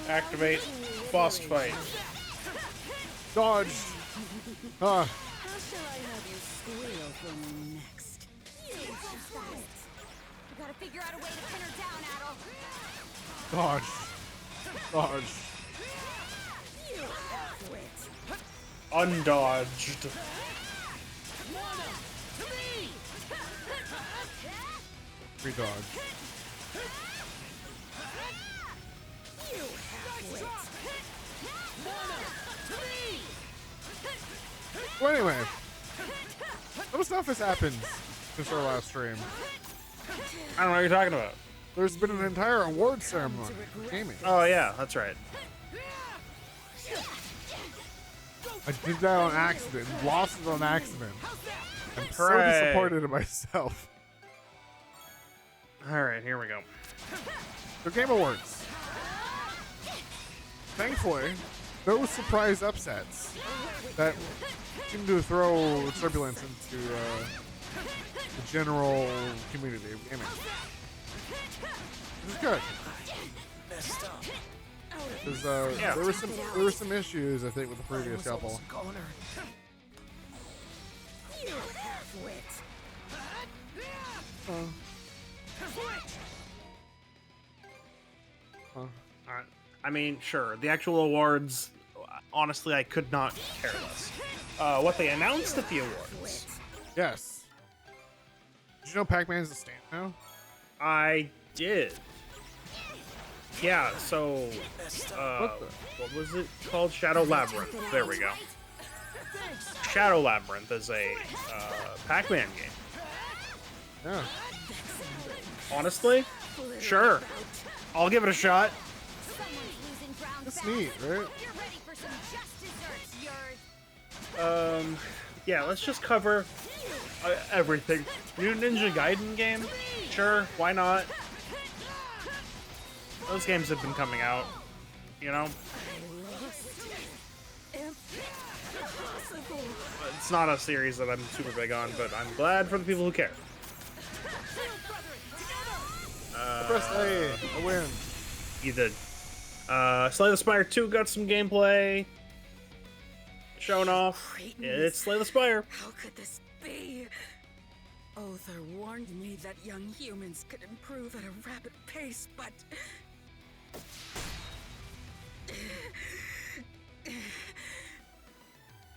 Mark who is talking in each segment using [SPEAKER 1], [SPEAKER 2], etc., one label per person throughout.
[SPEAKER 1] Activate boss fight.
[SPEAKER 2] Dodge.
[SPEAKER 3] How shall I have you squeal for me next?
[SPEAKER 4] We gotta figure out a way to pin her down, Adol.
[SPEAKER 2] Dodge. Dodge.
[SPEAKER 1] Undodged.
[SPEAKER 2] Free dodge. Well, anyway, some stuff has happened since our last stream.
[SPEAKER 1] I don't know what you're talking about.
[SPEAKER 2] There's been an entire award ceremony for gaming.
[SPEAKER 1] Oh yeah, that's right.
[SPEAKER 2] I did that on accident, lost it on accident. I'm so
[SPEAKER 1] Hooray.
[SPEAKER 2] disappointed in myself.
[SPEAKER 1] All right, here we go.
[SPEAKER 2] The Game Awards. Thankfully, no surprise upsets that seem to throw turbulence into the general community of gaming. This is good. Because
[SPEAKER 1] Yeah.
[SPEAKER 2] there were some issues I think with the previous couple.
[SPEAKER 1] I mean, sure. The actual awards, honestly, I could not care less. What they announced at the awards,
[SPEAKER 2] Yes. Did you know Pac-Man's a stand now?
[SPEAKER 1] I did. Yeah. So,
[SPEAKER 2] What
[SPEAKER 1] what was it called? Shadow Labyrinth. There we go. Shadow Labyrinth is a Pac-Man game.
[SPEAKER 2] Yeah.
[SPEAKER 1] Honestly, sure. I'll give it a shot.
[SPEAKER 4] Someone's losing ground
[SPEAKER 2] That's
[SPEAKER 4] fast.
[SPEAKER 2] neat, right?
[SPEAKER 4] You're ready for some just desserts, Yerd.
[SPEAKER 1] Yeah, let's just cover everything. New Ninja Gaiden game? Sure, why not? Those games have been coming out, you know? It's not a series that I'm super big on, but I'm glad for the people who care.
[SPEAKER 2] Press A. I win.
[SPEAKER 1] You did. Slay the Spire 2 got some gameplay shown off. It's Slay the Spire.
[SPEAKER 3] How could this be? Othar warned me that young humans could improve at a rapid pace, but...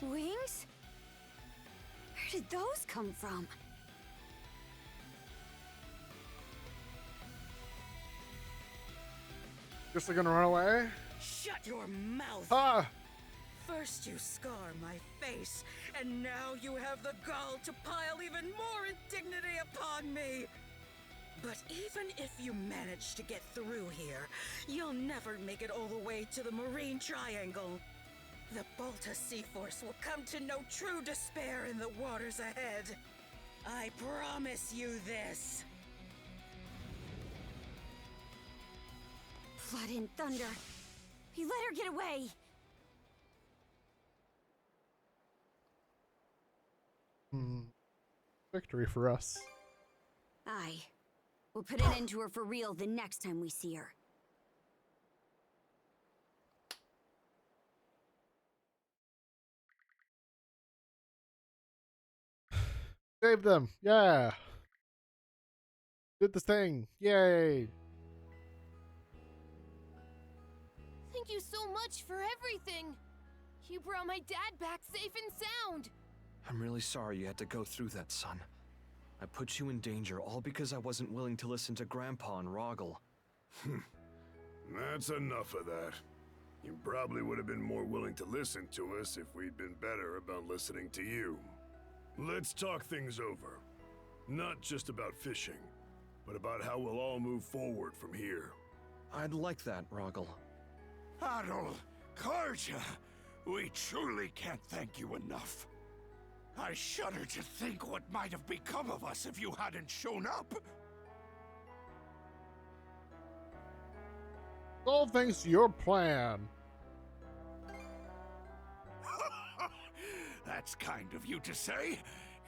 [SPEAKER 4] Wings? Where did those come from?
[SPEAKER 2] Guess they're gonna run away?
[SPEAKER 3] Shut your mouth!
[SPEAKER 2] Ah!
[SPEAKER 3] First you scar my face, and now you have the gall to pile even more indignity upon me! But even if you manage to get through here, you'll never make it all the way to the Marine Triangle. The Balta Sea Force will come to know true despair in the waters ahead. I promise you this.
[SPEAKER 4] Blood and thunder. He let her get away.
[SPEAKER 2] Victory for us.
[SPEAKER 4] Aye. We'll put an end to her for real the next time we see her.
[SPEAKER 2] Save them! Yeah! Did this thing! Yay!
[SPEAKER 5] Thank you so much for everything. You brought my dad back safe and sound.
[SPEAKER 6] I'm really sorry you had to go through that, son. I put you in danger all because I wasn't willing to listen to Grandpa and Rogel.
[SPEAKER 7] That's enough of that. You probably would have been more willing to listen to us if we'd been better about listening to you. Let's talk things over. Not just about fishing, but about how we'll all move forward from here.
[SPEAKER 6] I'd like that, Rogel.
[SPEAKER 8] Adol, Karja, we truly can't thank you enough. I shudder to think what might have become of us if you hadn't shown up.
[SPEAKER 2] All thanks to your plan.
[SPEAKER 8] That's kind of you to say,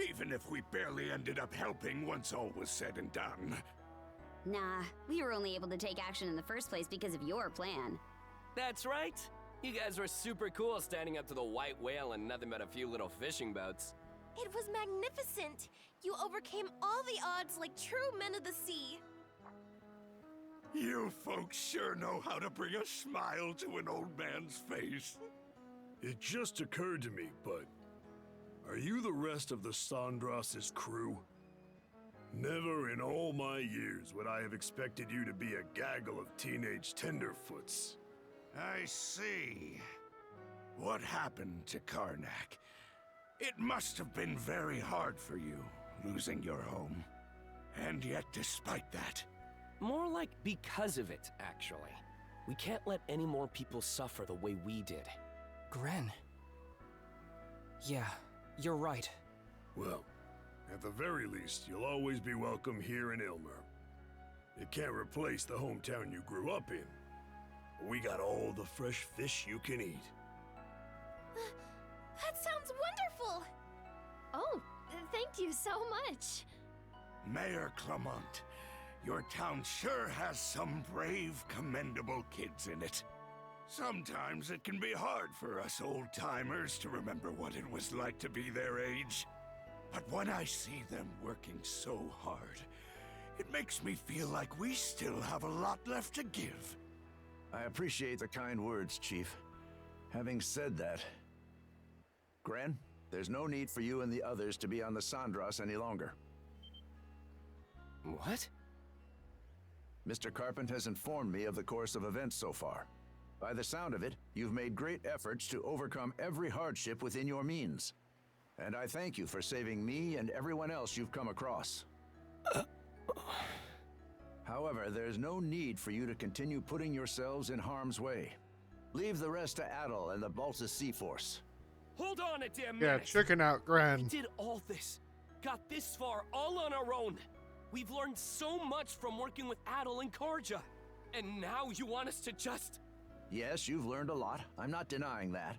[SPEAKER 8] even if we barely ended up helping once all was said and done.
[SPEAKER 4] Nah, we were only able to take action in the first place because of your plan.
[SPEAKER 9] That's right. You guys were super cool standing up to the white whale and nothing but a few little fishing boats.
[SPEAKER 5] It was magnificent. You overcame all the odds like true men of the sea.
[SPEAKER 8] You folks sure know how to bring a smile to an old man's face.
[SPEAKER 7] It just occurred to me, but are you the rest of the Sandras's crew? Never in all my years would I have expected you to be a gaggle of teenage tenderfoots.
[SPEAKER 8] I see. What happened to Karnak? It must have been very hard for you, losing your home. And yet, despite that...
[SPEAKER 9] More like because of it, actually. We can't let any more people suffer the way we did.
[SPEAKER 10] Gren. Yeah, you're right.
[SPEAKER 7] Well, at the very least, you'll always be welcome here in Ilmer. It can't replace the hometown you grew up in. We got all the fresh fish you can eat.
[SPEAKER 5] That sounds wonderful! Oh, thank you so much.
[SPEAKER 8] Mayor Clement, your town sure has some brave, commendable kids in it. Sometimes it can be hard for us old-timers to remember what it was like to be their age. But when I see them working so hard, it makes me feel like we still have a lot left to give.
[SPEAKER 11] I appreciate the kind words, Chief. Having said that, Gren, there's no need for you and the others to be on the Sandras any longer.
[SPEAKER 9] What?
[SPEAKER 11] Mr. Carpent has informed me of the course of events so far. By the sound of it, you've made great efforts to overcome every hardship within your means. And I thank you for saving me and everyone else you've come across. However, there's no need for you to continue putting yourselves in harm's way. Leave the rest to Adel and the Baltus Sea Force.
[SPEAKER 9] Hold on a damn
[SPEAKER 2] Yeah,
[SPEAKER 9] minute!
[SPEAKER 2] chicken out, Gren.
[SPEAKER 9] We did all this. Got this far all on our own. We've learned so much from working with Adel and Karja. And now you want us to just...
[SPEAKER 11] Yes, you've learned a lot. I'm not denying that.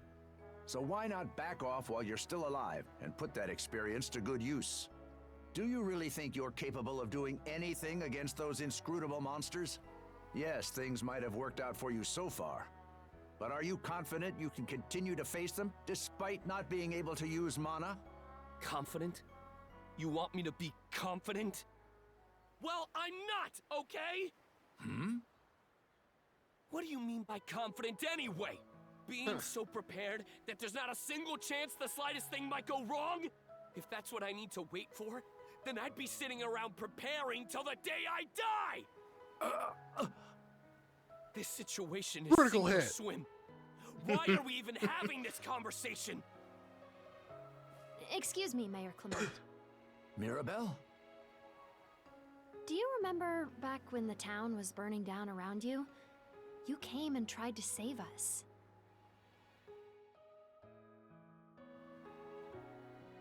[SPEAKER 11] So why not back off while you're still alive and put that experience to good use? Do you really think you're capable of doing anything against those inscrutable monsters? Yes, things might have worked out for you so far. But are you confident you can continue to face them despite not being able to use mana?
[SPEAKER 9] Confident? You want me to be confident? Well, I'm not, okay? What do you mean by confident anyway? Being so prepared that there's not a single chance the slightest thing might go wrong? If that's what I need to wait for, then I'd be sitting around preparing till the day I die! This situation is
[SPEAKER 2] Critical
[SPEAKER 9] sink or
[SPEAKER 2] hit.
[SPEAKER 9] swim. Why are we even having this conversation?
[SPEAKER 5] Excuse me, Mayor Clement.
[SPEAKER 11] Mirabelle?
[SPEAKER 5] Do you remember back when the town was burning down around you? You came and tried to save us.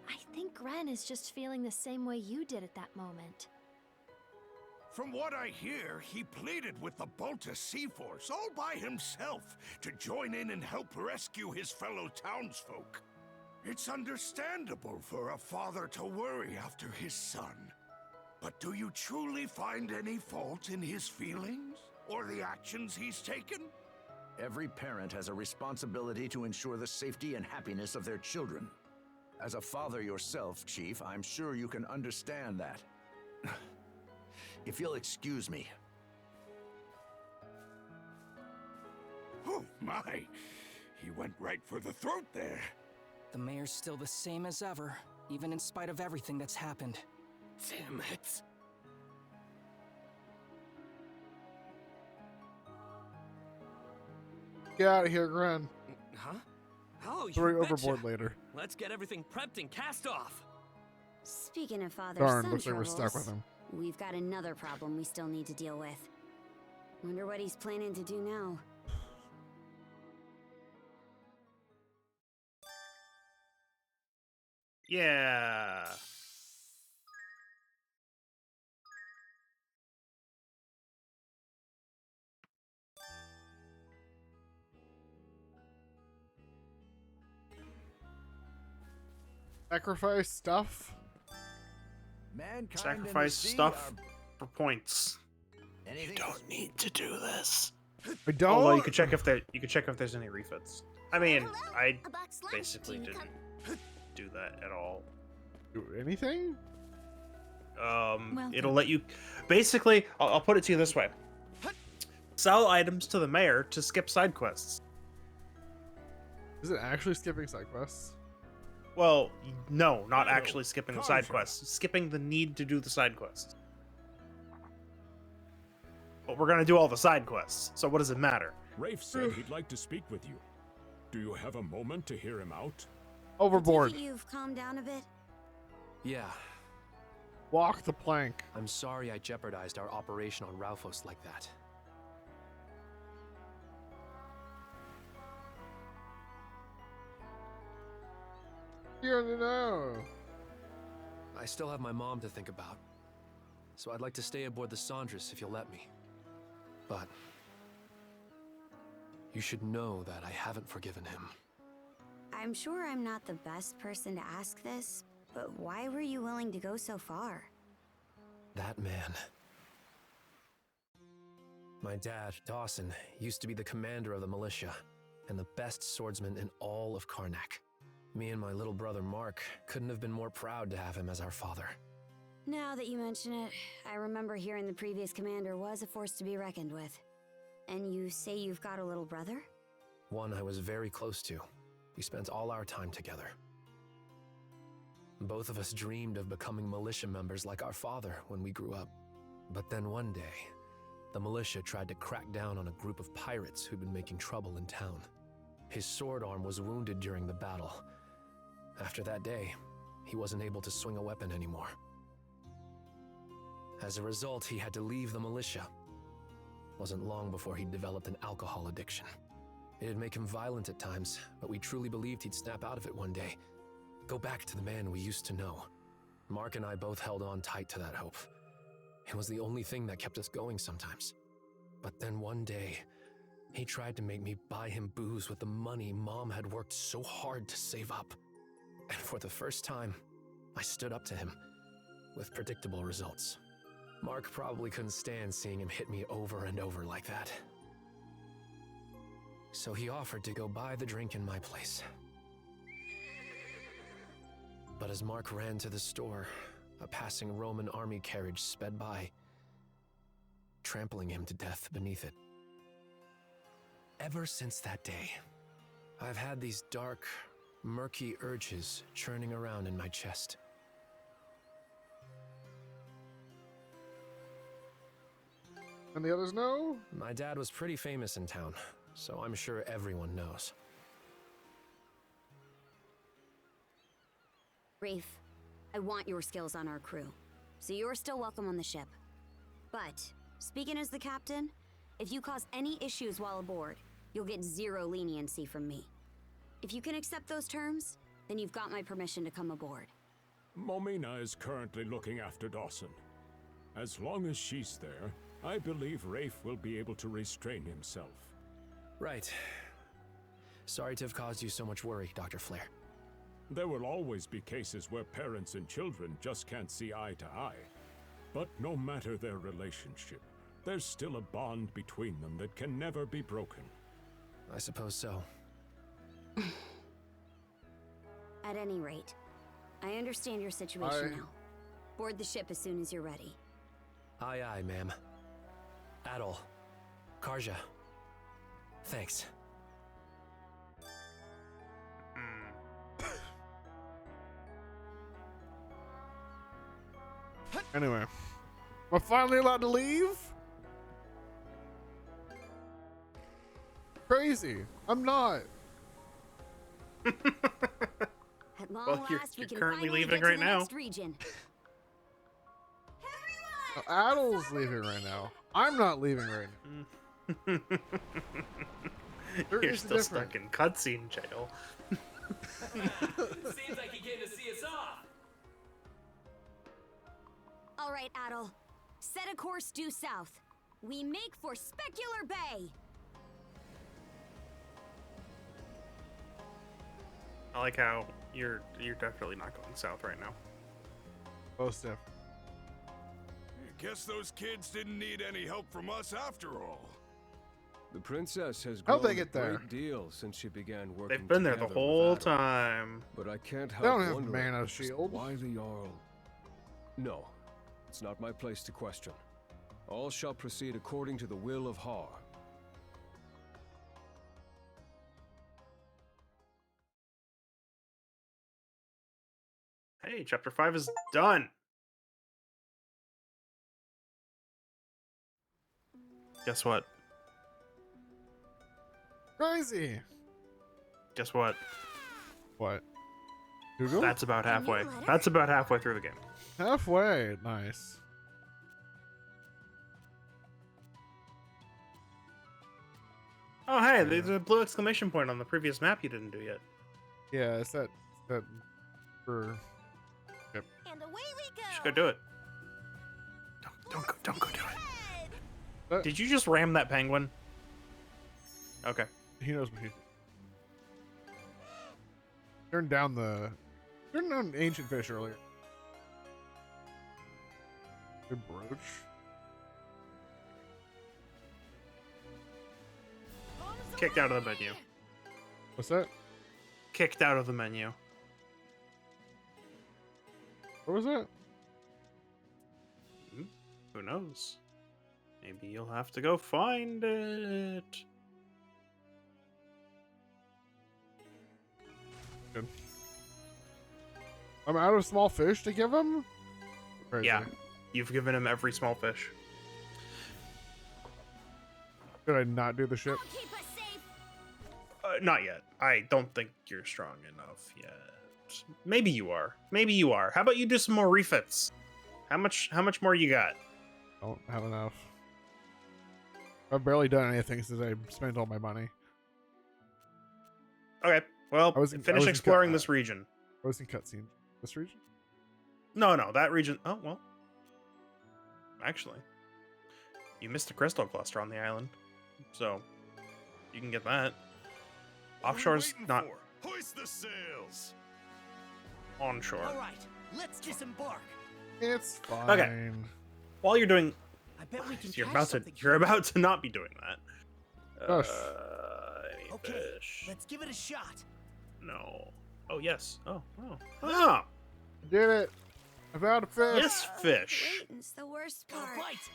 [SPEAKER 5] I think Gren is just feeling the same way you did at that moment.
[SPEAKER 8] From what I hear, he pleaded with the Baltus Sea Force all by himself to join in and help rescue his fellow townsfolk. It's understandable for a father to worry after his son. But do you truly find any fault in his feelings or the actions he's taken?
[SPEAKER 11] Every parent has a responsibility to ensure the safety and happiness of their children. As a father yourself, Chief, I'm sure you can understand that. If you'll excuse me.
[SPEAKER 8] Oh my! He went right for the throat there.
[SPEAKER 10] The mayor's still the same as ever, even in spite of everything that's happened.
[SPEAKER 9] Damn it.
[SPEAKER 2] Get out of here, Gren.
[SPEAKER 9] Huh? Oh,
[SPEAKER 2] Throw
[SPEAKER 9] you
[SPEAKER 2] you
[SPEAKER 9] betcha.
[SPEAKER 2] overboard later.
[SPEAKER 9] Let's get everything prepped and cast off.
[SPEAKER 4] Speaking of father
[SPEAKER 2] Darn,
[SPEAKER 4] son
[SPEAKER 2] looks like we're stuck
[SPEAKER 4] troubles,
[SPEAKER 2] with him.
[SPEAKER 4] we've got another problem we still need to deal with. Wonder what he's planning to do now.
[SPEAKER 1] Yeah.
[SPEAKER 2] Sacrifice stuff?
[SPEAKER 11] Mankind and the
[SPEAKER 1] Sacrifice
[SPEAKER 11] sea
[SPEAKER 1] stuff
[SPEAKER 11] are-
[SPEAKER 1] for points.
[SPEAKER 11] Anything?
[SPEAKER 1] Don't need to do this.
[SPEAKER 2] I don't.
[SPEAKER 1] Although you could check if there's any refits. I mean, I
[SPEAKER 12] A box lunch.
[SPEAKER 1] basically
[SPEAKER 12] Do you
[SPEAKER 1] didn't do that at all.
[SPEAKER 2] Do anything?
[SPEAKER 1] It'll let you. Basically, I'll put it to you this way: sell items to the mayor to skip side quests.
[SPEAKER 2] Is it actually skipping side quests?
[SPEAKER 1] Well, no, not
[SPEAKER 7] Hello,
[SPEAKER 1] actually skipping the side
[SPEAKER 7] Karja.
[SPEAKER 1] quests. Skipping the need to do the side quests. But we're gonna do all the side quests, so what does it matter?
[SPEAKER 13] Rafe said he'd like to speak with you. Do you have a moment to hear him out?
[SPEAKER 2] Overboard.
[SPEAKER 4] You've calmed down a bit?
[SPEAKER 6] Yeah,
[SPEAKER 2] Walk the plank.
[SPEAKER 6] I'm sorry I jeopardized our operation on Ralphos like that.
[SPEAKER 2] You don't know.
[SPEAKER 6] I still have my mom to think about, so I'd like to stay aboard the Sandras if you'll let me. But you should know that I haven't forgiven him.
[SPEAKER 4] I'm sure I'm not the best person to ask this, but why were you willing to go so far?
[SPEAKER 6] That man. My dad, Dawson, used to be the commander of the militia and the best swordsman in all of Karnak. Me and my little brother Mark couldn't have been more proud to have him as our father.
[SPEAKER 4] Now that you mention it, I remember hearing the previous commander was a force to be reckoned with. And you say you've got a little brother?
[SPEAKER 6] One I was very close to. We spent all our time together. Both of us dreamed of becoming militia members like our father when we grew up. But then one day, the militia tried to crack down on a group of pirates who'd been making trouble in town. His sword arm was wounded during the battle. After that day, he wasn't able to swing a weapon anymore. As a result, he had to leave the militia. Wasn't long before he developed an alcohol addiction. It'd make him violent at times, but we truly believed he'd snap out of it one day. Go back to the man we used to know. Mark and I both held on tight to that hope. It was the only thing that kept us going sometimes. But then one day, he tried to make me buy him booze with the money Mom had worked so hard to save up. And for the first time, I stood up to him, with predictable results. Mark probably couldn't stand seeing him hit me over and over like that. So he offered to go buy the drink in my place. But as Mark ran to the store, a passing Roman army carriage sped by, trampling him to death beneath it. Ever since that day, I've had these dark, murky urges churning around in my chest.
[SPEAKER 2] And the others know?
[SPEAKER 6] My dad was pretty famous in town, so I'm sure everyone knows.
[SPEAKER 4] Rafe, I want your skills on our crew, so you're still welcome on the ship. But, speaking as the captain, if you cause any issues while aboard, you'll get zero leniency from me. If you can accept those terms, then you've got my permission to come aboard.
[SPEAKER 13] Momina is currently looking after Dawson. As long as she's there, I believe Rafe will be able to restrain himself.
[SPEAKER 6] Right. Sorry to have caused you so much worry, Dr. Flair.
[SPEAKER 13] There will always be cases where parents and children just can't see eye to eye. But no matter their relationship, there's still a bond between them that can never be broken.
[SPEAKER 6] I suppose so.
[SPEAKER 4] At any rate, I understand your situation now. Board the ship as soon as you're ready.
[SPEAKER 6] Aye, aye, ma'am. Adol. Karja. Thanks.
[SPEAKER 2] Anyway, am I finally allowed to leave? Crazy. I'm not.
[SPEAKER 4] At long
[SPEAKER 1] Well, you're
[SPEAKER 4] last, we can
[SPEAKER 1] currently
[SPEAKER 4] finally
[SPEAKER 1] leaving
[SPEAKER 4] get to
[SPEAKER 1] right
[SPEAKER 4] the
[SPEAKER 1] now.
[SPEAKER 4] next region.
[SPEAKER 2] Adel's leaving right now. I'm not leaving right now. There
[SPEAKER 1] You're
[SPEAKER 2] is a
[SPEAKER 1] still
[SPEAKER 2] difference.
[SPEAKER 1] stuck in cutscene jail.
[SPEAKER 9] Seems like he came to see us off.
[SPEAKER 4] All right, Adel. Set a course due south. We make for Specular Bay.
[SPEAKER 1] I like how you're definitely not going south right now.
[SPEAKER 2] Oh, Steph.
[SPEAKER 7] Guess those kids didn't need any help from us after all.
[SPEAKER 12] The princess has
[SPEAKER 2] How'd
[SPEAKER 12] grown
[SPEAKER 2] they get
[SPEAKER 12] a
[SPEAKER 2] there?
[SPEAKER 12] great deal since she began working.
[SPEAKER 1] They've been there the
[SPEAKER 12] together
[SPEAKER 1] whole
[SPEAKER 12] with Adam.
[SPEAKER 1] time.
[SPEAKER 12] But I can't
[SPEAKER 2] They
[SPEAKER 12] help
[SPEAKER 2] don't have
[SPEAKER 12] wondering
[SPEAKER 2] mana
[SPEAKER 12] just
[SPEAKER 2] shield.
[SPEAKER 12] why the Jarl. No, it's not my place to question. All shall proceed according to the will of Har.
[SPEAKER 1] Hey, chapter 5 is done. Guess what?
[SPEAKER 2] Crazy.
[SPEAKER 1] Guess what?
[SPEAKER 2] What? Google?
[SPEAKER 1] That's about halfway. That's about halfway through the game.
[SPEAKER 2] Halfway. Nice.
[SPEAKER 1] Oh, hey, there's a blue exclamation point on the previous map you didn't do yet.
[SPEAKER 2] Yeah, it's that for. Yep.
[SPEAKER 4] And away we go.
[SPEAKER 1] Just go do it. Don't go do it. Did you just ram that penguin? Okay.
[SPEAKER 2] He knows what he. Turned down ancient fish earlier. Good brooch.
[SPEAKER 1] Kicked out of the menu.
[SPEAKER 2] What's that?
[SPEAKER 1] Kicked out of the menu.
[SPEAKER 2] What was that?
[SPEAKER 1] Who knows? Maybe you'll have to go find it.
[SPEAKER 2] Good. I'm out of small fish to give him? Crazy.
[SPEAKER 1] Yeah, you've given him every small fish.
[SPEAKER 2] Did I not do the ship?
[SPEAKER 1] Not yet. I don't think you're strong enough yet. Maybe you are. Maybe you are. How about you do some more refits? How much more you got?
[SPEAKER 2] Don't have enough. I've barely done anything since I spent all my money.
[SPEAKER 1] Okay. Well, finish exploring this region.
[SPEAKER 2] I was in cutscene. This region?
[SPEAKER 1] No, that region. Oh, well. Actually, you missed a crystal cluster on the island. So, you can get that. Offshore's not.
[SPEAKER 7] Hoist the sails.
[SPEAKER 1] Onshore.
[SPEAKER 14] All right, let's disembark.
[SPEAKER 2] It's fine.
[SPEAKER 1] Okay. While you're doing,
[SPEAKER 14] I bet we can
[SPEAKER 1] you're
[SPEAKER 14] catch
[SPEAKER 1] about to.
[SPEAKER 14] something
[SPEAKER 1] You're about to not be doing that.
[SPEAKER 2] Gosh.
[SPEAKER 14] Okay,
[SPEAKER 1] fish.
[SPEAKER 14] let's give it a shot.
[SPEAKER 1] No. Oh yes. Oh. Ah.
[SPEAKER 2] Did it. I found a fish.
[SPEAKER 1] Yes, fish.
[SPEAKER 4] Waiting's the worst
[SPEAKER 14] Got a
[SPEAKER 4] part.
[SPEAKER 14] bite.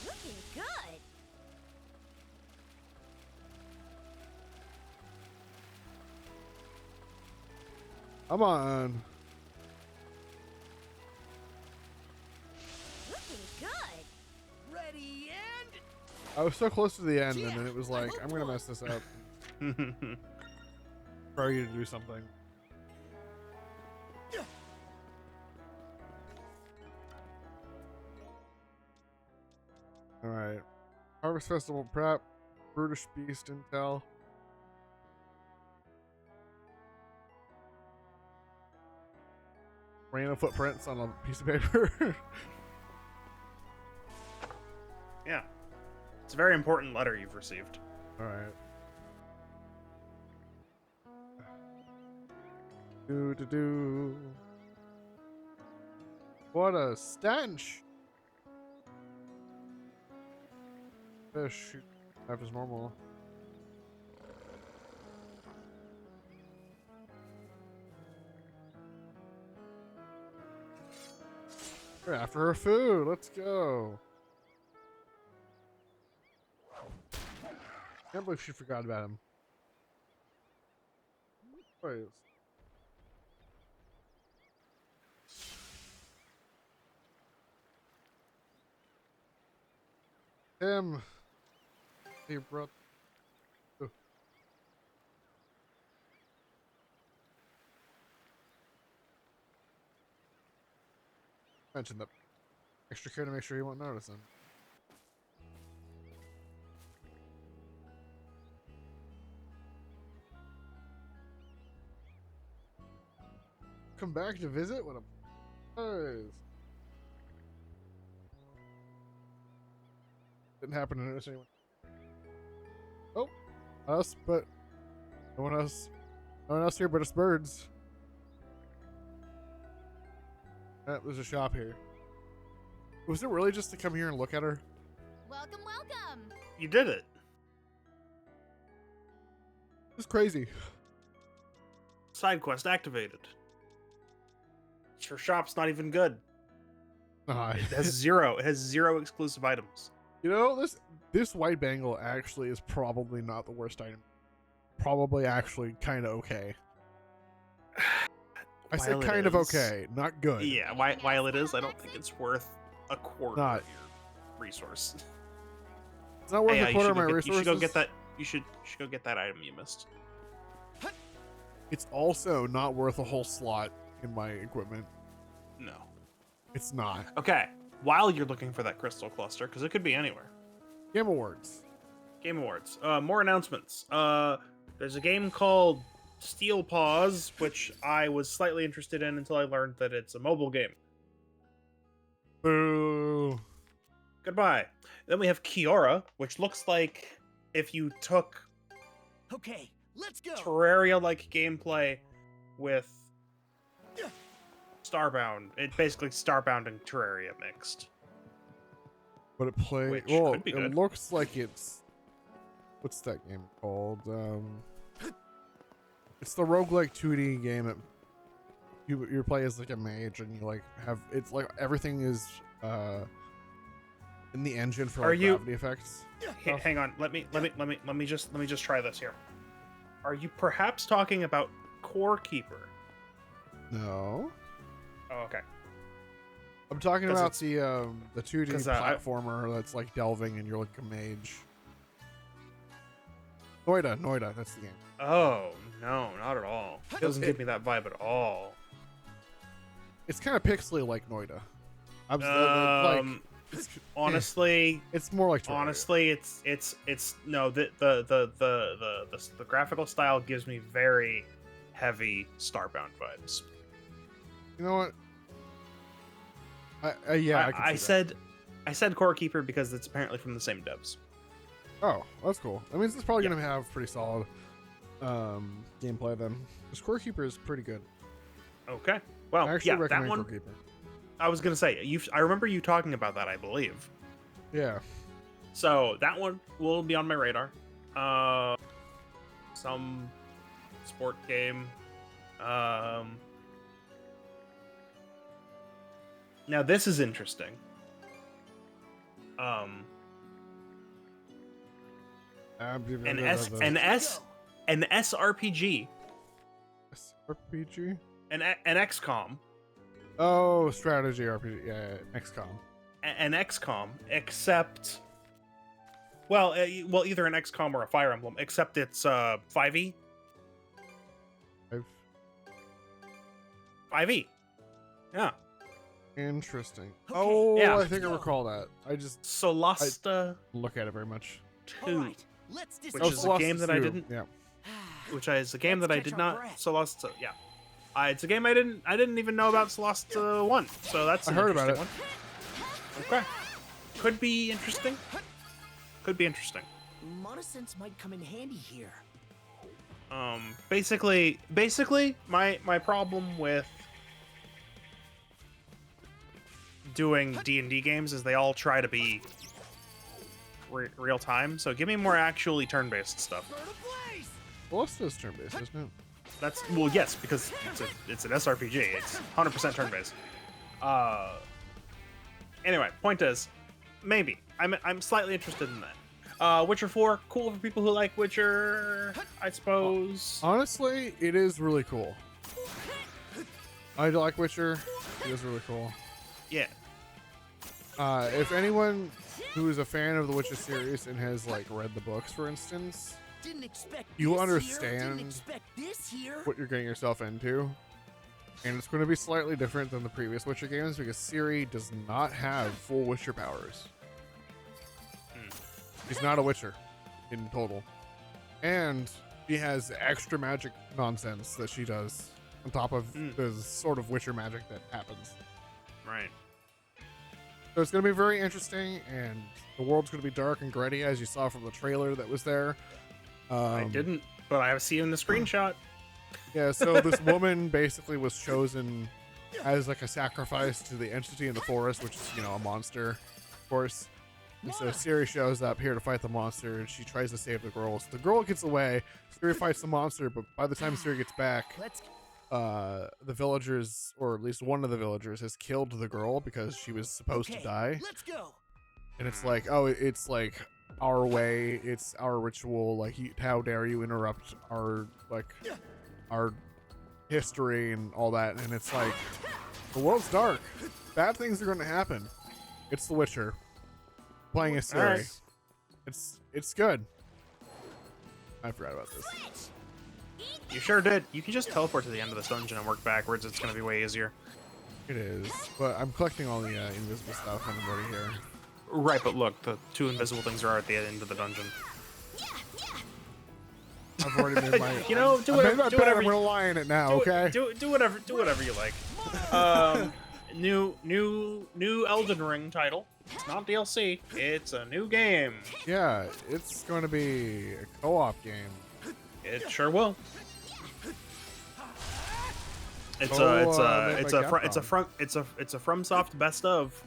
[SPEAKER 4] Looking good.
[SPEAKER 2] Come on.
[SPEAKER 4] Looking good.
[SPEAKER 14] Ready and
[SPEAKER 2] I was so close to the end, and then it was like, I'm gonna mess this up. For you to do something. Alright. Harvest Festival prep. Brutish Beast intel. Random footprints on a piece of paper.
[SPEAKER 1] Yeah. It's a very important letter you've received.
[SPEAKER 2] Alright. Do. What a stench! Fish half as normal. We're after her food. Let's go. Can't believe she forgot about him. Wait. Tim. Hey, bro. Mention the extra care to make sure he won't notice him. Come back to visit? What a surprise. Didn't happen to notice anyone. Oh, us, but no one else. No one else here but us birds. There's a shop here. Was it really just to come here and look at her?
[SPEAKER 15] Welcome, welcome.
[SPEAKER 1] You did it.
[SPEAKER 2] It's crazy.
[SPEAKER 1] Side quest activated. Your shop's not even good. It has zero. It has 0 exclusive items.
[SPEAKER 2] You know, this white bangle actually is probably not the worst item. Probably actually kind of okay. I said kind of okay, not good.
[SPEAKER 1] Yeah, while it is, I don't think it's worth a quarter of your resource.
[SPEAKER 2] It's not worth a quarter of my resources.
[SPEAKER 1] You should go get that. You should go get that item you missed.
[SPEAKER 2] It's also not worth a whole slot in my equipment.
[SPEAKER 1] No,
[SPEAKER 2] it's not.
[SPEAKER 1] Okay, while you're looking for that crystal cluster, because it could be anywhere.
[SPEAKER 2] Game Awards.
[SPEAKER 1] Game Awards. More announcements. There's a game called Steel Paws, which I was slightly interested in until I learned that it's a mobile game.
[SPEAKER 2] Boo.
[SPEAKER 1] Goodbye. Then we have Kiora, which looks like if you took
[SPEAKER 14] Okay, let's go.
[SPEAKER 1] Terraria-like gameplay with Starbound. It's basically Starbound and Terraria mixed.
[SPEAKER 2] But it plays. Well, it looks like it's. What's that game called? It's the roguelike 2D game. You play as like a mage, and you like have it's like everything is in the engine for like gravity effects.
[SPEAKER 1] Hang on. Let me just try this here. Are you perhaps talking about Core Keeper?
[SPEAKER 2] No.
[SPEAKER 1] Oh, okay.
[SPEAKER 2] I'm talking about the 2D platformer that's like delving and you're like a mage. Noida, that's the game.
[SPEAKER 1] Oh, no, not at all. It doesn't give me that vibe at all.
[SPEAKER 2] It's kind of pixely like Noida.
[SPEAKER 1] Honestly,
[SPEAKER 2] it's more like Terraria.
[SPEAKER 1] Honestly, it's no, the graphical style gives me very heavy Starbound vibes.
[SPEAKER 2] You know what?
[SPEAKER 1] I said Core Keeper because it's apparently from the same devs.
[SPEAKER 2] Oh, that's cool. That means it's probably gonna have pretty solid gameplay then. This Core Keeper is pretty good.
[SPEAKER 1] Okay. Well,
[SPEAKER 2] I actually recommend
[SPEAKER 1] that one.
[SPEAKER 2] Core Keeper.
[SPEAKER 1] I was gonna say I remember you talking about that. I believe.
[SPEAKER 2] Yeah.
[SPEAKER 1] So that one will be on my radar. Some sport game. Now this is interesting.
[SPEAKER 2] An
[SPEAKER 1] SRPG.
[SPEAKER 2] SRPG?
[SPEAKER 1] An XCOM.
[SPEAKER 2] Oh, strategy RPG. Yeah, XCOM.
[SPEAKER 1] An XCOM, except well, either an XCOM or a Fire Emblem, except it's 5e. 5e. Yeah.
[SPEAKER 2] Interesting.
[SPEAKER 1] Okay.
[SPEAKER 2] Oh,
[SPEAKER 1] Yeah.
[SPEAKER 2] I think I recall that. I just
[SPEAKER 1] Solasta
[SPEAKER 2] look at it very much.
[SPEAKER 1] 2, which is a game that I didn't.
[SPEAKER 2] Yeah.
[SPEAKER 1] Which is a game that I did not. Solasta. Yeah. It's a game I didn't even know about Solasta 1. So that's
[SPEAKER 2] I heard about it.
[SPEAKER 1] One. Okay. Could be interesting. Could be interesting.
[SPEAKER 14] Monosense might come in handy here.
[SPEAKER 1] Basically, my problem with doing D&D games is they all try to be real time. So give me more actually turn-based stuff.
[SPEAKER 2] Solasta is turn-based, isn't it?
[SPEAKER 1] That's well, yes, because it's an SRPG. It's 100% turn-based. Anyway, point is, maybe I'm slightly interested in that. Witcher 4, cool for people who like Witcher, I suppose.
[SPEAKER 2] Honestly, it is really cool. I like Witcher. It is really cool.
[SPEAKER 1] Yeah.
[SPEAKER 2] If anyone who is a fan of the Witcher series and has like read the books, for instance, you understand what you're getting yourself into. And it's going to be slightly different than the previous Witcher games because Ciri does not have full Witcher powers. She's not a Witcher in total. And she has extra magic nonsense that she does on top of the sort of Witcher magic that happens.
[SPEAKER 1] Right.
[SPEAKER 2] So it's going to be very interesting, and the world's going to be dark and gritty, as you saw from the trailer that was there.
[SPEAKER 1] I didn't, but I see in the screenshot.
[SPEAKER 2] Yeah, so this woman basically was chosen as like a sacrifice to the entity in the forest, which is, you know, a monster, of course. And so Ciri shows up here to fight the monster, and she tries to save the girl. So the girl gets away. Ciri fights the monster, but by the time Ciri gets back, the villagers, or at least one of the villagers, has killed the girl because she was supposed to die.
[SPEAKER 14] Let's go.
[SPEAKER 2] And it's like, oh, it's like our way, it's our ritual. Like, how dare you interrupt our our history and all that? And it's like, the world's dark. Bad things are going to happen. It's The Witcher. Playing as Ciri.
[SPEAKER 1] Right.
[SPEAKER 2] It's good. I forgot about this.
[SPEAKER 1] You sure did. You can just teleport to the end of this dungeon and work backwards. It's going to be way easier.
[SPEAKER 2] It is, but I'm collecting all the invisible stuff and I'm already here.
[SPEAKER 1] Right, but look, the 2 invisible things are at the end of the dungeon.
[SPEAKER 2] I've already made my.
[SPEAKER 1] You know, do whatever.
[SPEAKER 2] I'm gonna rely on it now. Okay.
[SPEAKER 1] Do whatever you like. New Elden Ring title. It's not DLC. It's a new game.
[SPEAKER 2] Yeah, it's going to be a co-op game.
[SPEAKER 1] It sure will. It's a FromSoft best of.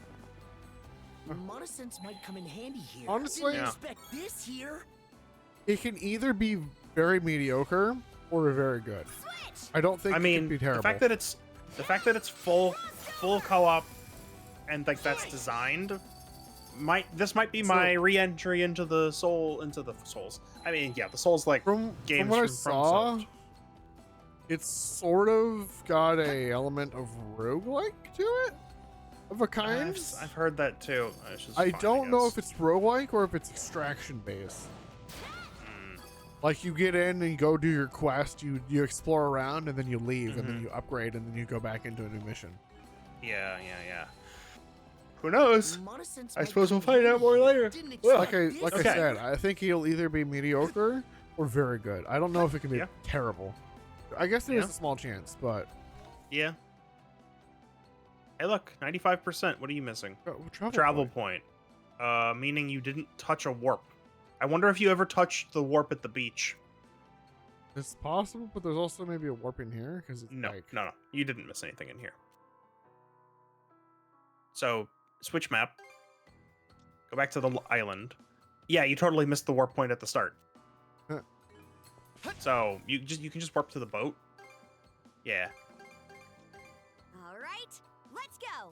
[SPEAKER 14] Monosynths might come in handy here.
[SPEAKER 2] Honestly,
[SPEAKER 14] Didn't expect this here.
[SPEAKER 2] It can either be very mediocre or very good. I don't think.
[SPEAKER 1] I mean,
[SPEAKER 2] it can be terrible.
[SPEAKER 1] the fact that it's full co-op and like that's designed this might be my re-entry into the Souls. I mean, yeah, the Souls like games
[SPEAKER 2] from what I
[SPEAKER 1] from
[SPEAKER 2] saw,
[SPEAKER 1] FromSoft.
[SPEAKER 2] it's sort of got a element of roguelike to it, of a kind.
[SPEAKER 1] I've heard that too.
[SPEAKER 2] I don't know if it's roguelike or if it's extraction based. Like, you get in and you go do your quest, you explore around, and then you leave, and then you upgrade, and then you go back into a new mission.
[SPEAKER 1] Yeah. Who knows? I suppose we'll find out more later. Well,
[SPEAKER 2] Like I said, I think it'll either be mediocre or very good. I don't know if it can be terrible. I guess there's a small chance, but
[SPEAKER 1] yeah. Hey, look, 95%. What are you missing?
[SPEAKER 2] Travel
[SPEAKER 1] point. Meaning you didn't touch a warp. I wonder if you ever touched the warp at the beach.
[SPEAKER 2] It's possible, but there's also maybe a warp in here because it's
[SPEAKER 1] no, you didn't miss anything in here. So switch map. Go back to the island. Yeah, you totally missed the warp point at the start. So you can just warp to the boat. Yeah.
[SPEAKER 4] All right, let's go.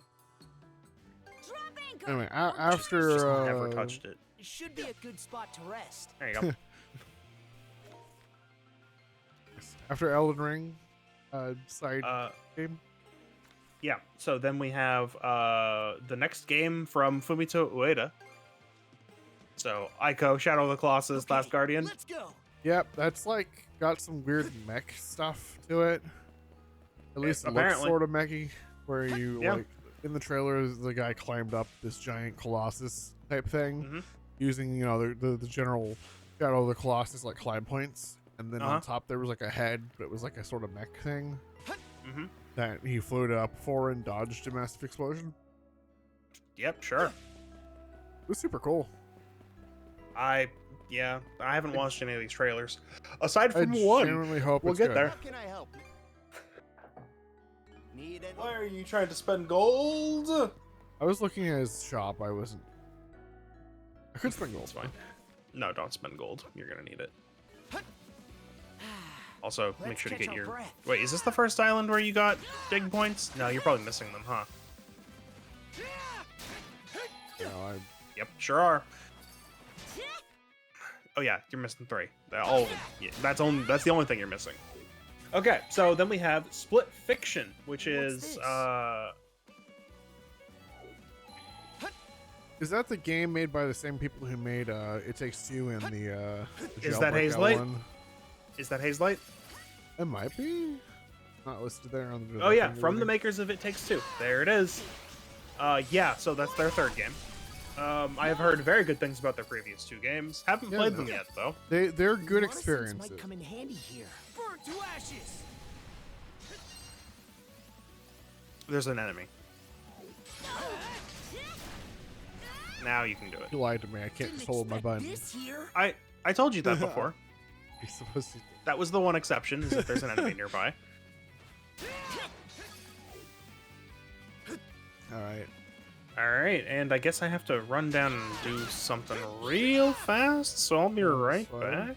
[SPEAKER 4] Drop anchor.
[SPEAKER 2] Anyway, after
[SPEAKER 1] Never touched it.
[SPEAKER 14] It should be a good spot to rest.
[SPEAKER 1] There you go.
[SPEAKER 2] After Elden Ring, side game.
[SPEAKER 1] Yeah. So then we have the next game from Fumito Ueda. So Ico, Shadow of the Colossus, Last Guardian.
[SPEAKER 14] Let's go.
[SPEAKER 2] Yep, that's like got some weird mech stuff to it. At least it looks
[SPEAKER 1] apparently.
[SPEAKER 2] sort of mechy, where you like in the trailer, the guy climbed up this giant colossus type thing, using the general Shadow of the Colossus like climb points, and then on top there was like a head, but it was like a sort of mech thing that he floated up for and dodged a massive explosion.
[SPEAKER 1] Yep, sure.
[SPEAKER 2] It was super cool.
[SPEAKER 1] I haven't watched any of these trailers. Aside from
[SPEAKER 2] I
[SPEAKER 1] one.
[SPEAKER 2] genuinely hope
[SPEAKER 1] we'll
[SPEAKER 2] it's
[SPEAKER 1] get
[SPEAKER 2] good.
[SPEAKER 1] there.
[SPEAKER 14] How can I help? Need it?
[SPEAKER 1] Why are you trying to spend gold?
[SPEAKER 2] I was looking at his shop. I could spend gold.
[SPEAKER 1] It's fine. No, don't spend gold. You're gonna need it. Also, make sure to get your... Wait, is this the first island where you got dig points? No, you're probably missing them, huh? Yep, sure are. Oh yeah, you're missing 3. All of them. Yeah, that's the only thing you're missing. Okay, so then we have Split Fiction, which is
[SPEAKER 2] Is that the game made by the same people who made It Takes Two and the
[SPEAKER 1] Is that
[SPEAKER 2] Jailbreak
[SPEAKER 1] Hazelight?
[SPEAKER 2] L1?
[SPEAKER 1] Is that Hazelight?
[SPEAKER 2] It might be. Not listed there on the.
[SPEAKER 1] Oh yeah, from the makers of It Takes Two. There it is. Yeah, so that's their third game. I have heard very good things about their previous 2 games. Haven't played them yet though.
[SPEAKER 2] They're good
[SPEAKER 14] Monosynths
[SPEAKER 2] experiences.
[SPEAKER 14] might come in handy here. Burn to ashes.
[SPEAKER 1] There's an enemy. Now you can do it.
[SPEAKER 2] You lied to me. I can't just hold my button.
[SPEAKER 1] I told you that before.
[SPEAKER 2] You're supposed to.
[SPEAKER 1] That was the one exception, is if there's an enemy nearby.
[SPEAKER 2] Alright.
[SPEAKER 1] Alright, and I guess I have to run down and do something real fast, so I'll be right back.